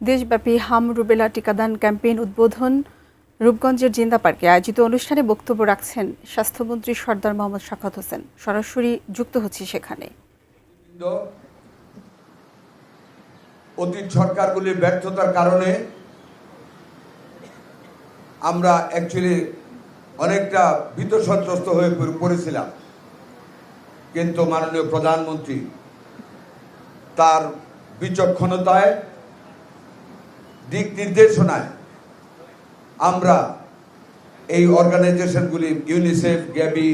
দেশব্যাপী হাম রুবেলা টিকাদান ক্যাম্পেইন উদ্বোধন রূপগঞ্জের জিন্দা পার্কে আয়োজিত অনুষ্ঠানে বক্তব্য রাখছেন স্বাস্থ্যমন্ত্রী সরদার মোহাম্মদ সাখাওয়াত হোসেন। সরাসরি যুক্ত হচ্ছি সেখানে। অতীত সরকারগুলির ব্যর্থতার কারণে আমরা অ্যাকচুয়ালি অনেকটা ভীতসন্ত্রস্ত হয়ে পড়েছিলাম, কিন্তু মাননীয় প্রধানমন্ত্রী তার বিচক্ষণতায় দিক নির্দেশনায় আমরা এই অর্গানাইজেশনগুলি ইউনিসেফ, গ্যাবি,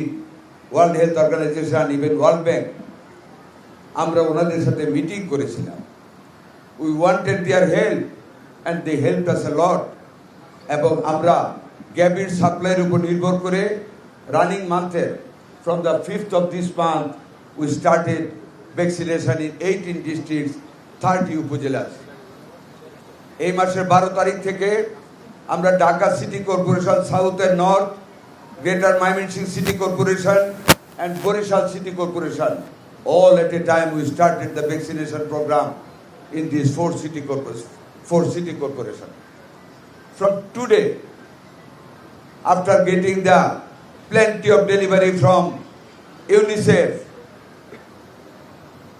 world health organisation, even world bank, আমরা ওনাদের সাথে মিটিং করেছিলাম। We wanted their help and they helped us a lot. এবং আমরা গ্যাবির সাপ্লাইয়ের উপর নির্ভর করে রানিং মান্থের from the 5th of this month we started vaccination in 18 districts, 30 upazilas. এই মাসের 12 তারিখ থেকে আমরা Dhaka city corporation, south and north, greater Mymensingh city corporation and Barishal city corporation, all at a time we started the vaccination program in these four city corporation. From today, after getting the plenty of delivery from UNICEF,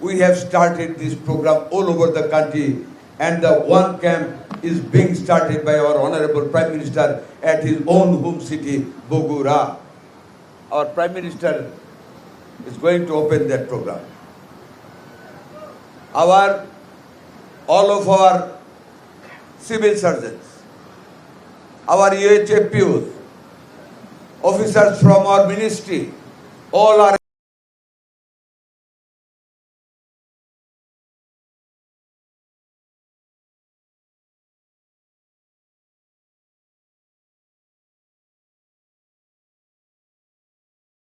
we have started this program all over the country, and the one camp is being started by our Honorable Prime Minister at his own home city, Bogura. Our Prime Minister is going to open that program. All of our civil surgeons, our UHFPOs, officers from our ministry, all are